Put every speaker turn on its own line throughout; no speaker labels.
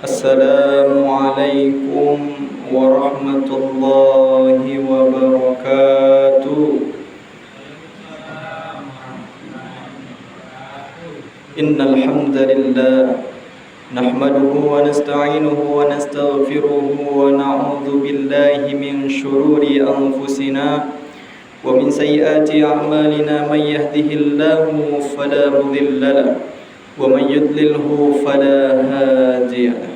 Assalamualaikum warahmatullahi wabarakatuh. Innal hamdalillah nahmaduhu wa nasta'inuhu wa nastaghfiruhu wa na'udzu billahi min shururi anfusina wa min sayyiati a'malina may yahdihillahu fala mudilla lahu wa man yudlilhu fala hadiya lahu.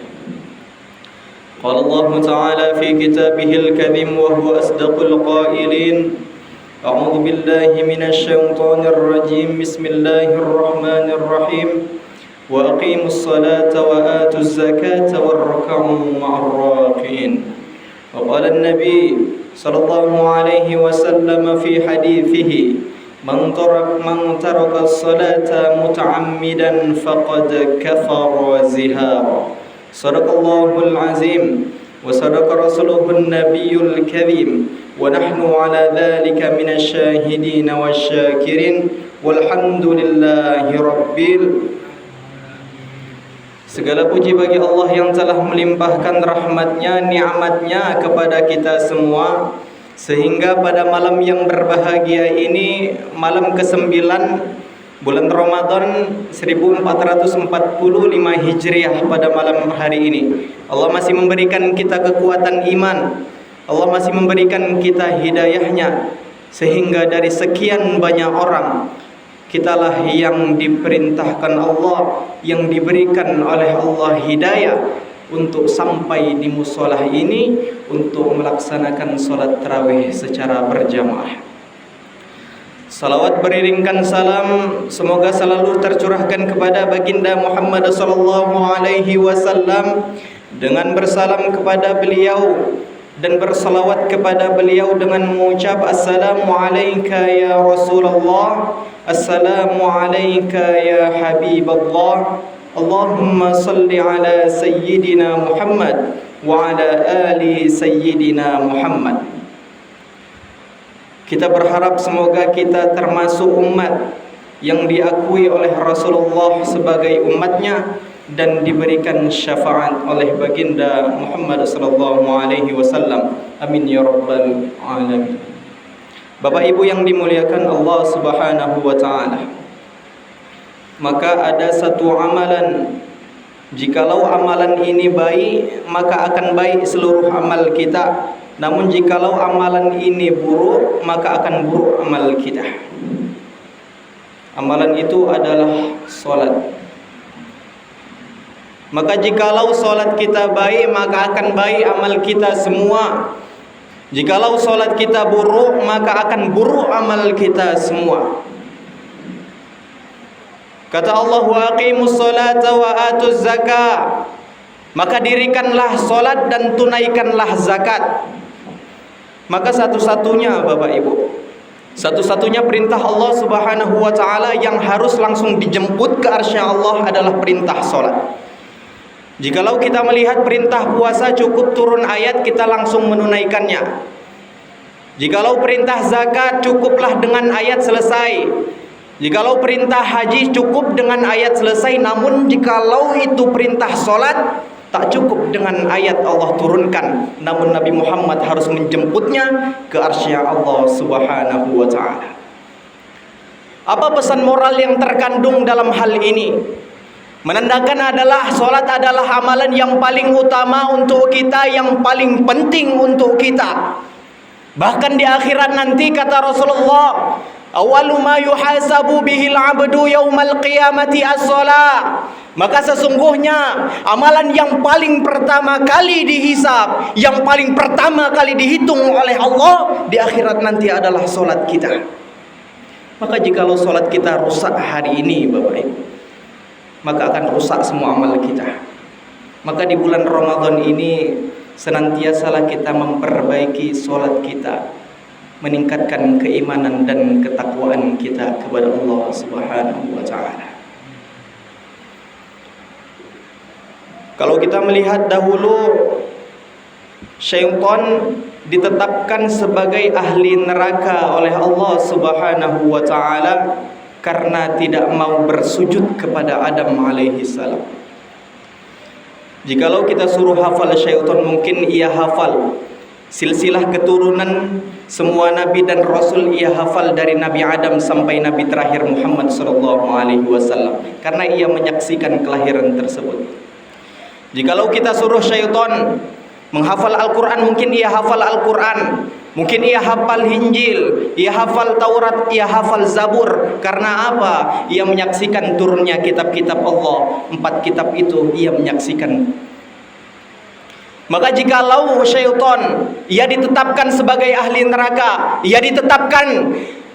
قال الله تعالى في كتابه الكريم وهو أصدق القائلين أعوذ بالله من الشيطان الرجيم بسم الله الرحمن الرحيم وأقيموا الصلاة وآتوا الزكاة واركعوا مع الراكعين. وقال النبي صلى الله عليه وسلم في حديثه من ترك الصلاة متعمدا فقد كفر زهارا. صدق الله العظيم وصدق رسوله النبي الكريم ونحن على ذلك من الشاهدين والشاكرين والحمد لله رب. Segala puji bagi Allah yang telah melimpahkan rahmatnya, nikmatnya kepada kita semua, sehingga pada malam yang berbahagia ini, malam ke-9 bulan Ramadan 1445 Hijriah, pada malam hari ini Allah masih memberikan kita kekuatan iman, Allah masih memberikan kita hidayahnya, sehingga dari sekian banyak orang kitalah yang diperintahkan Allah, yang diberikan oleh Allah hidayah untuk sampai di musolah ini untuk melaksanakan sholat tarawih secara berjamaah. Salawat beriringkan salam semoga selalu tercurahkan kepada baginda Muhammad sallallahu alaihi wasallam, dengan bersalam kepada beliau dan bersalawat kepada beliau dengan mengucap assalamu alayka ya Rasulullah, assalamu alayka ya Habiballah, Allahumma salli ala sayyidina Muhammad wa ala ali sayyidina Muhammad. Kita berharap semoga kita termasuk umat yang diakui oleh Rasulullah sebagai umatnya dan diberikan syafaat oleh baginda Muhammad sallallahu alaihi wasallam. Amin ya rabbal alamin. Bapak Ibu yang dimuliakan Allah Subhanahu wa taala, maka ada satu amalan, jikalau amalan ini baik maka akan baik seluruh amal kita. Namun jikalau amalan ini buruk, maka akan buruk amal kita. Amalan itu adalah solat. Maka jikalau solat kita baik, maka akan baik amal kita semua. Jikalau solat kita buruk, maka akan buruk amal kita semua. Kata Allah, wa aqimus salata wa atuz zakah. Maka dirikanlah solat dan tunaikanlah zakat. Maka satu-satunya Bapak Ibu, satu-satunya perintah Allah Subhanahu wa taala yang harus langsung dijemput ke arsy Allah adalah perintah salat. Jikalau kita melihat perintah puasa cukup turun ayat kita langsung menunaikannya. Jikalau perintah zakat cukuplah dengan ayat selesai. Jikalau perintah haji cukup dengan ayat selesai. Namun jikalau itu perintah salat tak cukup dengan ayat Allah turunkan, namun Nabi Muhammad harus menjemputnya ke arsy Allah Subhanahu wa taala. Apa pesan moral yang terkandung dalam hal ini? Menandakan adalah salat adalah amalan yang paling utama untuk kita, yang paling penting untuk kita. Bahkan di akhirat nanti kata Rasulullah, awwalu ma yuhasabu bihil 'abdu yaumal qiyamati as-shalah. Maka sesungguhnya amalan yang paling pertama kali dihisab, yang paling pertama kali dihitung oleh Allah di akhirat nanti adalah solat kita. Maka jikalau solat kita rusak hari ini Bapak Ibu, maka akan rusak semua amal kita. Maka di bulan Ramadan ini senantiasalah kita memperbaiki solat kita, meningkatkan keimanan dan ketakwaan kita kepada Allah Subhanahu wa taala. Kalau kita melihat dahulu, syaitan ditetapkan sebagai ahli neraka oleh Allah Subhanahu wa taala karena tidak mau bersujud kepada Adam alaihi salam. Jikalau kita suruh hafal syaitan, mungkin ia hafal silsilah keturunan semua nabi dan rasul, ia hafal dari Nabi Adam sampai Nabi terakhir Muhammad sallallahu alaihi wasallam, karena ia menyaksikan kelahiran tersebut. Jikalau kita suruh syaitan menghafal Al-Quran, mungkin ia hafal Al-Quran, mungkin ia hafal Injil, ia hafal Taurat, ia hafal Zabur. Karena apa? Ia menyaksikan turunnya kitab-kitab Allah. 4 kitab itu ia menyaksikan. Maka jikalau syaitan ia ditetapkan sebagai ahli neraka, ia ditetapkan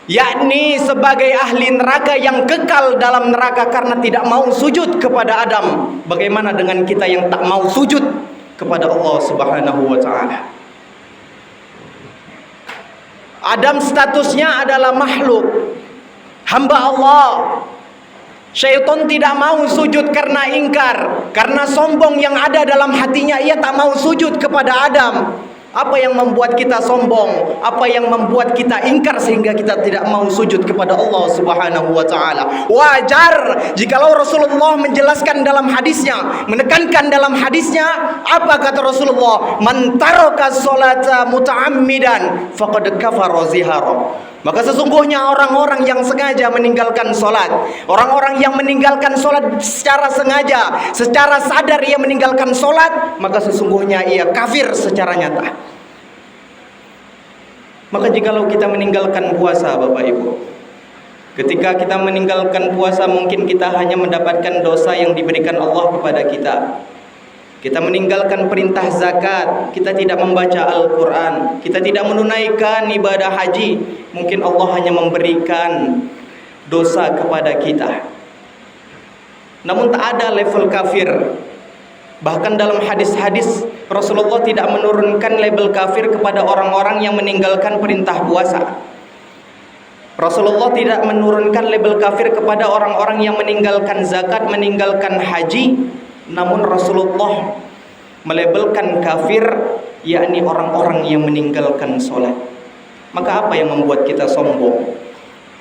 yakni sebagai ahli neraka yang kekal dalam neraka karena tidak mau sujud kepada Adam, bagaimana dengan kita yang tak mau sujud kepada Allah Subhanahu wa taala? Adam statusnya adalah makhluk, hamba Allah. Syaitan tidak mau sujud karena ingkar, karena sombong yang ada dalam hatinya, ia tak mau sujud kepada Adam. Apa yang membuat kita sombong? Apa yang membuat kita ingkar sehingga kita tidak mau sujud kepada Allah Subhanahu wa taala? Wajar jikalau Rasulullah menjelaskan dalam hadisnya, menekankan dalam hadisnya, apa kata Rasulullah? Man taraka sholata muta'ammidan faqad kafara zihara. Maka sesungguhnya orang-orang yang sengaja meninggalkan solat, orang-orang yang meninggalkan solat secara sengaja, secara sadar ia meninggalkan solat, maka sesungguhnya ia kafir secara nyata. Maka jikalau kita meninggalkan puasa, Bapak Ibu, ketika kita meninggalkan puasa, mungkin kita hanya mendapatkan dosa yang diberikan Allah kepada kita. Kita meninggalkan perintah zakat, kita tidak membaca Al-Quran, kita tidak menunaikan ibadah haji, mungkin Allah hanya memberikan dosa kepada kita. Namun tak ada level kafir. Bahkan dalam hadis-hadis Rasulullah tidak menurunkan label kafir kepada orang-orang yang meninggalkan perintah puasa. Rasulullah tidak menurunkan label kafir kepada orang-orang yang meninggalkan zakat, meninggalkan haji. Namun Rasulullah melabelkan kafir yakni orang-orang yang meninggalkan sholat. Maka apa yang membuat kita sombong?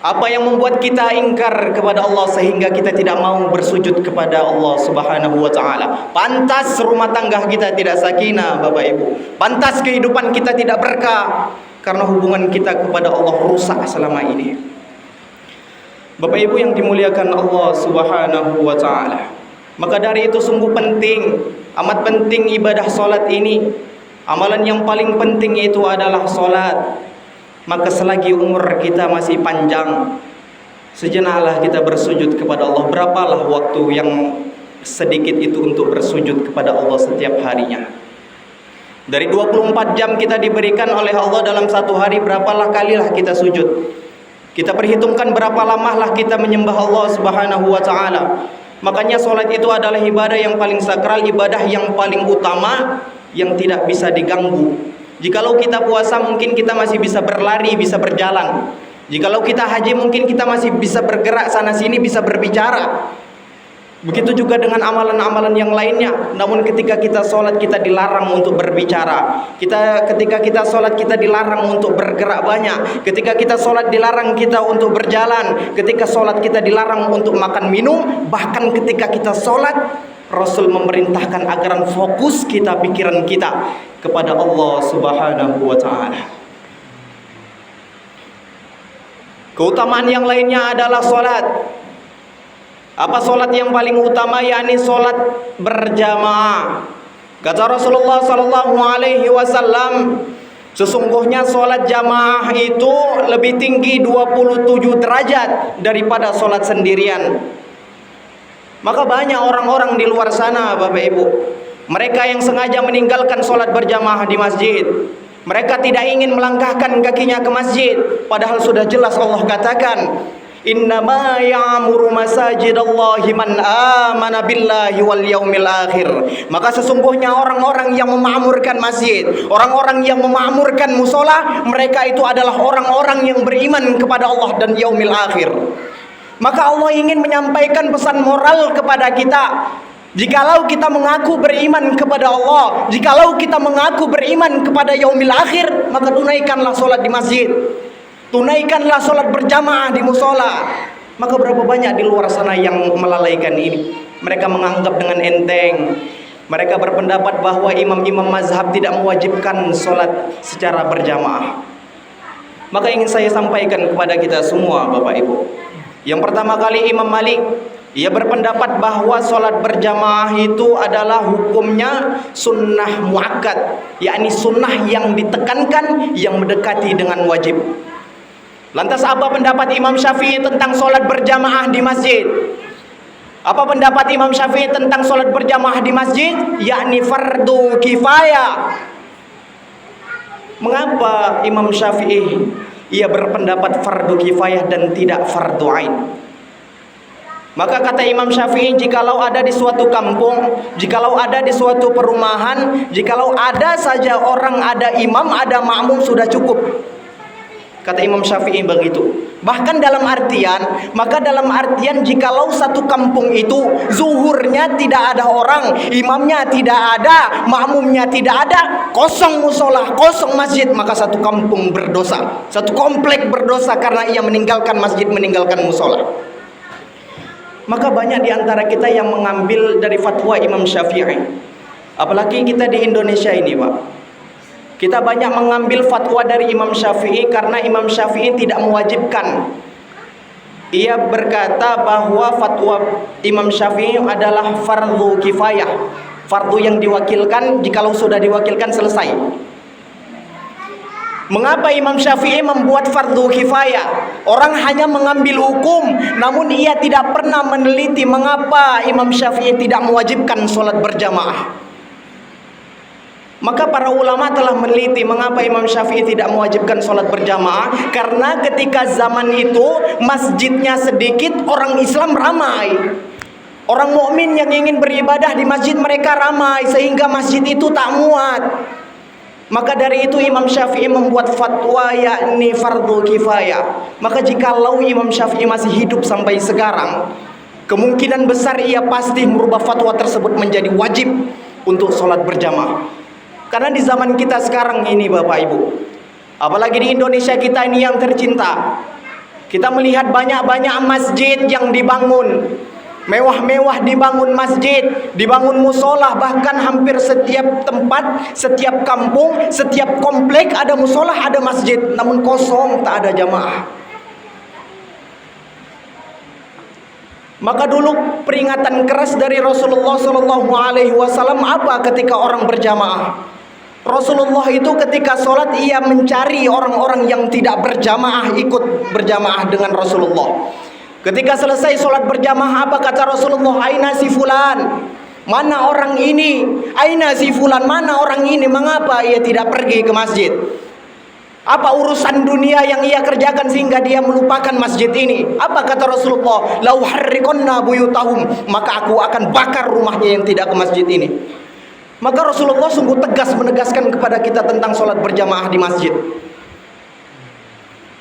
Apa yang membuat kita ingkar kepada Allah sehingga kita tidak mau bersujud kepada Allah Subhanahu wa taala? Pantas rumah tangga kita tidak sakinah, Bapak Ibu. Pantas kehidupan kita tidak berkah karena hubungan kita kepada Allah rusak selama ini. Bapak Ibu yang dimuliakan Allah Subhanahu wa taala. Maka dari itu sungguh penting, amat penting ibadah solat ini. Amalan yang paling penting itu adalah solat. Maka selagi umur kita masih panjang, sejenaklah kita bersujud kepada Allah. Berapalah waktu yang sedikit itu untuk bersujud kepada Allah setiap harinya? Dari 24 jam kita diberikan oleh Allah dalam satu hari, berapalah kalilah kita sujud? Kita perhitungkan berapa lamalah kita menyembah Allah Subhanahu wa taala. Makanya sholat itu adalah ibadah yang paling sakral, ibadah yang paling utama, yang tidak bisa diganggu. Jikalau kita puasa mungkin kita masih bisa berlari, bisa berjalan. Jikalau kita haji mungkin kita masih bisa bergerak sana sini, bisa berbicara. Begitu juga dengan amalan-amalan yang lainnya. Namun ketika kita sholat kita dilarang untuk berbicara. Ketika kita sholat kita dilarang untuk bergerak banyak. Ketika kita sholat dilarang kita untuk berjalan. Ketika sholat kita dilarang untuk makan minum. Bahkan ketika kita sholat, Rasul memerintahkan agar fokus kita, pikiran kita kepada Allah Subhanahu wa ta'ala. Keutamaan yang lainnya adalah sholat. Apa solat yang paling utama? Yakni solat berjamaah. Kata Rasulullah sallallahu alaihi wasallam, sesungguhnya solat jamaah itu lebih tinggi 27 derajat daripada solat sendirian. Maka banyak orang-orang di luar sana, Bapak Ibu, mereka yang sengaja meninggalkan solat berjamaah di masjid. Mereka tidak ingin melangkahkan kakinya ke masjid, padahal sudah jelas Allah katakan, innama ya'muru masajidallahi man amana billahi wal yaumil akhir. Maka sesungguhnya orang-orang yang memakmurkan masjid, orang-orang yang memakmurkan musola, mereka itu adalah orang-orang yang beriman kepada Allah dan yaumil akhir. Maka Allah ingin menyampaikan pesan moral kepada kita. Jikalau kita mengaku beriman kepada Allah, jikalau kita mengaku beriman kepada yaumil akhir, maka tunaikanlah solat di masjid, tunaikanlah solat berjamaah di musola. Maka berapa banyak di luar sana yang melalaikan ini. Mereka menganggap dengan enteng. Mereka berpendapat bahwa imam-imam mazhab tidak mewajibkan sholat secara berjamaah. Maka ingin saya sampaikan kepada kita semua Bapak Ibu. Yang pertama kali Imam Malik, ia berpendapat bahwa sholat berjamaah itu adalah hukumnya sunnah muakkad, yakni sunnah yang ditekankan, yang mendekati dengan wajib. Lantas apa pendapat Imam Syafi'i tentang sholat berjamaah di masjid? Apa pendapat Imam Syafi'i tentang sholat berjamaah di masjid? Yakni fardu kifayah. Mengapa Imam Syafi'i ia berpendapat fardu kifayah dan tidak fardu ain? Maka kata Imam Syafi'i, jikalau ada di suatu kampung, jikalau ada di suatu perumahan, jikalau ada saja orang, ada imam, ada makmum, sudah cukup. Kata Imam Syafi'i begitu. Bahkan dalam artian, maka dalam artian jikalau satu kampung itu zuhurnya tidak ada orang, imamnya tidak ada, makmumnya tidak ada, kosong musola, kosong masjid, maka satu kampung berdosa, satu komplek berdosa karena ia meninggalkan masjid, meninggalkan musola. Maka banyak di antara kita yang mengambil dari fatwa Imam Syafi'i. Apalagi kita di Indonesia ini, Pak. Kita banyak mengambil fatwa dari Imam Syafi'i karena Imam Syafi'i tidak mewajibkan. Ia berkata bahwa fatwa Imam Syafi'i adalah fardu kifayah, fardu yang diwakilkan, jikalau sudah diwakilkan selesai. Mengapa Imam Syafi'i membuat fardu kifayah? Orang hanya mengambil hukum, namun ia tidak pernah meneliti mengapa Imam Syafi'i tidak mewajibkan sholat berjamaah. Maka para ulama telah meneliti mengapa Imam Syafi'i tidak mewajibkan sholat berjamaah. Karena ketika zaman itu masjidnya sedikit, orang Islam ramai. Orang mukmin yang ingin beribadah di masjid mereka ramai, sehingga masjid itu tak muat. Maka dari itu Imam Syafi'i membuat fatwa yakni fardu kifayah. Maka jikalau Imam Syafi'i masih hidup sampai sekarang, kemungkinan besar ia pasti merubah fatwa tersebut menjadi wajib untuk sholat berjamaah. Karena di zaman kita sekarang ini Bapak Ibu, apalagi di Indonesia kita ini yang tercinta, kita melihat banyak-banyak masjid yang dibangun, mewah-mewah dibangun masjid, dibangun musola, bahkan hampir setiap tempat, setiap kampung, setiap komplek ada musola, ada masjid, namun kosong, tak ada jamaah. Maka dulu peringatan keras dari Rasulullah SAW apa ketika orang berjamaah? Rasulullah itu ketika sholat ia mencari orang-orang yang tidak berjamaah ikut berjamaah dengan Rasulullah. Ketika selesai sholat berjamaah apa kata Rasulullah? Aina si fulan? Mana orang ini? Aina si fulan? Mana orang ini? Mengapa ia tidak pergi ke masjid? Apa urusan dunia yang ia kerjakan sehingga dia melupakan masjid ini? Apa kata Rasulullah? Lau harriqanna buyutahum, maka aku akan bakar rumahnya yang tidak ke masjid ini. Maka Rasulullah sungguh tegas menegaskan kepada kita tentang sholat berjamaah di masjid.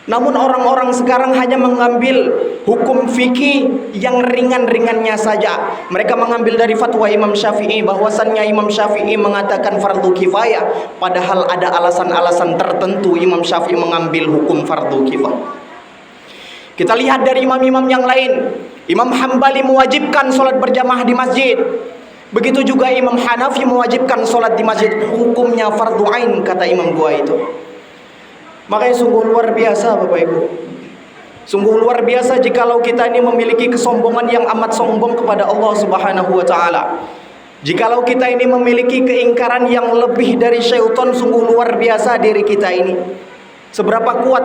Namun orang-orang sekarang hanya mengambil hukum fikih yang ringan-ringannya saja. Mereka mengambil dari fatwa Imam Syafi'i bahwasannya Imam Syafi'i mengatakan fardu kifayah, padahal ada alasan-alasan tertentu Imam Syafi'i mengambil hukum fardu kifayah. Kita lihat dari imam-imam yang lain. Imam Hambali mewajibkan sholat berjamaah di masjid. Begitu juga Imam Hanafi mewajibkan sholat di masjid, hukumnya fardu ain kata imam dua itu. Makanya sungguh luar biasa Bapak Ibu. Sungguh luar biasa jikalau kita ini memiliki kesombongan yang amat sombong kepada Allah Subhanahu wa taala. Jikalau kita ini memiliki keingkaran yang lebih dari syaitan, sungguh luar biasa diri kita ini. Seberapa kuat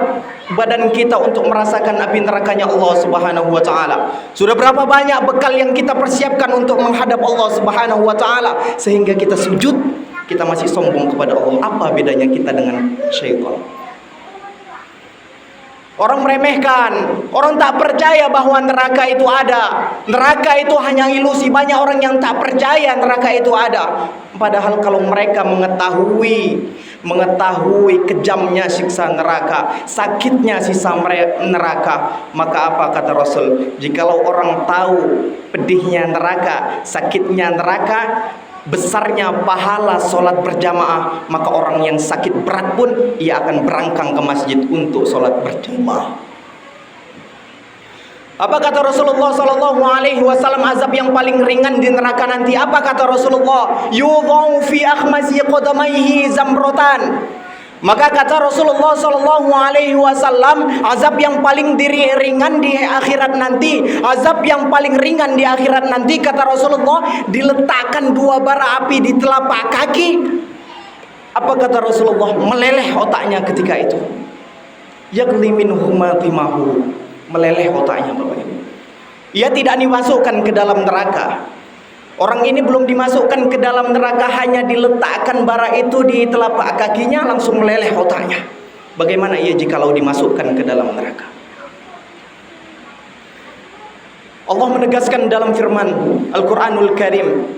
badan kita untuk merasakan api nerakanya Allah Subhanahu wa taala. Sudah berapa banyak bekal yang kita persiapkan untuk menghadap Allah Subhanahu wa taala sehingga kita sujud, kita masih sombong kepada Allah. Apa bedanya kita dengan syaitan? Orang meremehkan, orang tak percaya bahwa neraka itu ada. Neraka itu hanya ilusi. Banyak orang yang tak percaya neraka itu ada. Padahal kalau mereka mengetahui kejamnya siksa neraka, sakitnya siksa neraka, maka apa kata Rasul? Jikalau orang tahu pedihnya neraka, sakitnya neraka, besarnya pahala sholat berjamaah, maka orang yang sakit berat pun ia akan berangkang ke masjid untuk sholat berjamaah. Apa kata Rasulullah sallallahu alaihi wasallam azab yang paling ringan di neraka nanti? Apa kata Rasulullah? Yudhau fi akhmasi qadamaihi zamratan. Maka kata Rasulullah sallallahu alaihi wasallam, azab yang paling ringan di akhirat nanti, azab yang paling ringan di akhirat nanti kata Rasulullah, diletakkan dua bara api di telapak kaki. Apa kata Rasulullah? Meleleh otaknya ketika itu. Yagli minhuma timahu. Meleleh otaknya, Bapak Ibu. Ia tidak dimasukkan ke dalam neraka. Orang ini belum dimasukkan ke dalam neraka, hanya diletakkan bara itu di telapak kakinya, langsung meleleh otaknya. Bagaimana ia jikalau dimasukkan ke dalam neraka? Allah menegaskan dalam firman Al-Quranul Karim,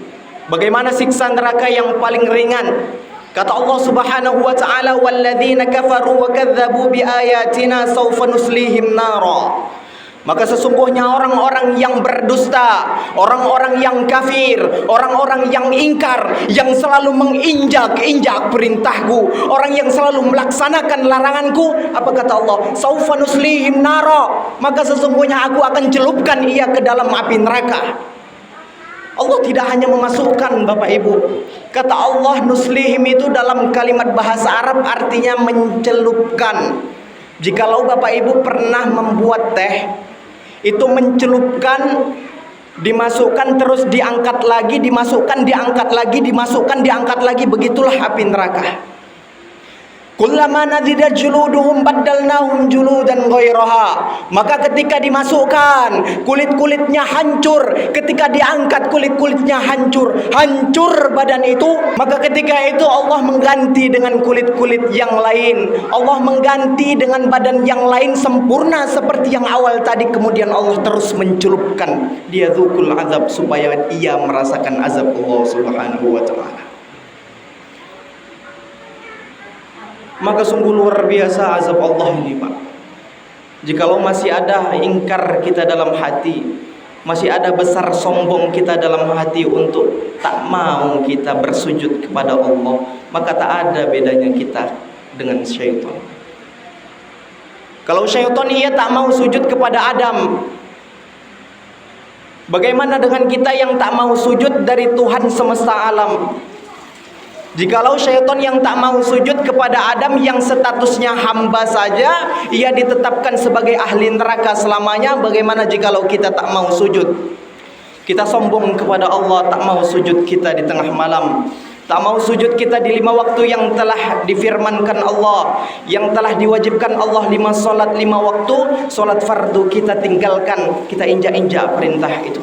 bagaimana siksa neraka yang paling ringan. Kata Allah Subhanahu wa taala, "Walladzina kafaru wa kadzdzabu biayatina sawfa nuslihim nara." Maka sesungguhnya orang-orang yang berdusta, orang-orang yang kafir, orang-orang yang ingkar, yang selalu menginjak-injak perintahku, orang yang selalu melaksanakan laranganku, apa kata Allah? Sawfa nuslihim nara. Maka sesungguhnya aku akan celupkan ia ke dalam api neraka. Allah tidak hanya memasukkan, Bapak Ibu. Kata Allah nuslihim itu dalam kalimat bahasa Arab artinya mencelupkan. Jikalau Bapak Ibu pernah membuat teh, itu mencelupkan, dimasukkan terus diangkat lagi, dimasukkan diangkat lagi, dimasukkan diangkat lagi, begitulah api neraka. Kullama nadida juluduhum baddalnahum juludan ghairaha. Maka ketika dimasukkan, kulit-kulitnya hancur. Ketika diangkat, kulit-kulitnya hancur. Hancur badan itu. Maka ketika itu Allah mengganti dengan kulit-kulit yang lain. Allah mengganti dengan badan yang lain sempurna seperti yang awal tadi. Kemudian Allah terus mencelupkan dia dzukul azab, supaya ia merasakan azab Allah Subhanahu wa ta'ala. Maka sungguh luar biasa azab Allah ini, Pak. Jikalau masih ada ingkar kita dalam hati, masih ada besar sombong kita dalam hati untuk tak mau kita bersujud kepada Allah, maka tak ada bedanya kita dengan syaitan. Kalau syaitan ia tak mau sujud kepada Adam, bagaimana dengan kita yang tak mau sujud dari Tuhan semesta alam? Jikalau syaitan yang tak mau sujud kepada Adam yang statusnya hamba saja, ia ditetapkan sebagai ahli neraka selamanya, bagaimana jikalau kita tak mau sujud? Kita sombong kepada Allah, tak mau sujud kita di tengah malam, tak mau sujud kita di 5 waktu yang telah difirmankan Allah, yang telah diwajibkan Allah 5 solat 5 waktu, solat fardu kita tinggalkan, kita injak-injak perintah itu.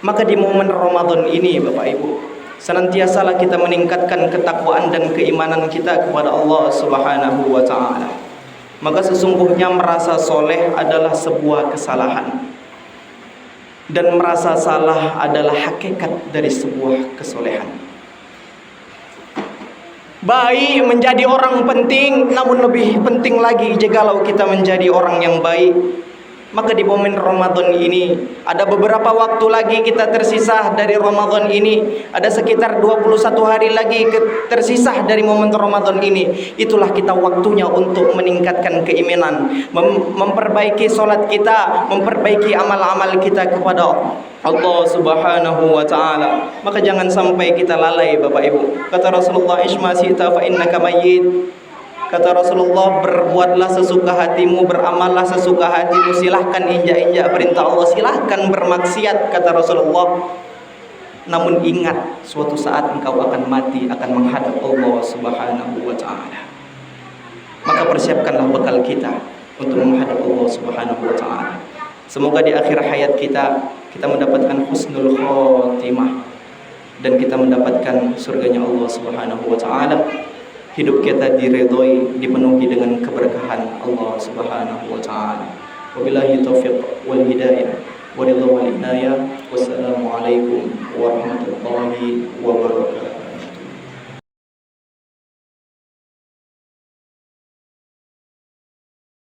Maka di momen Ramadan ini, Bapak Ibu, senantiasalah kita meningkatkan ketakwaan dan keimanan kita kepada Allah Subhanahu wa ta'ala. Maka sesungguhnya merasa soleh adalah sebuah kesalahan, dan merasa salah adalah hakikat dari sebuah kesolehan. Baik menjadi orang penting, namun lebih penting lagi jikalau kita menjadi orang yang baik. Maka di momen Ramadan ini, ada beberapa waktu lagi kita tersisa dari Ramadan ini, ada sekitar 21 hari lagi tersisa dari momen Ramadan ini. Itulah kita waktunya untuk meningkatkan keimanan, memperbaiki solat kita, memperbaiki amal-amal kita kepada Allah Subhanahu wa ta'ala. Maka jangan sampai kita lalai, Bapak Ibu. Kata Rasulullah, "Ishma sita fa innaka mayyit." Kata Rasulullah, berbuatlah sesuka hatimu, beramallah sesuka hatimu, silahkan injak-injak perintah Allah, silahkan bermaksiat, kata Rasulullah. Namun ingat, suatu saat engkau akan mati, akan menghadap Allah Subhanahu wa ta'ala. Maka persiapkanlah bekal kita untuk menghadap Allah Subhanahu wa ta'ala. Semoga di akhir hayat kita mendapatkan husnul khotimah, dan kita mendapatkan surganya Allah Subhanahu wa ta'ala. Hidup kita diridhoi, dipenuhi dengan keberkahan Allah Subhanahu wa ta'ala. Wabillahi taufiq wal hidayah, wa ridha wal inayah. Wassalamualaikum warahmatullahi wabarakatuh.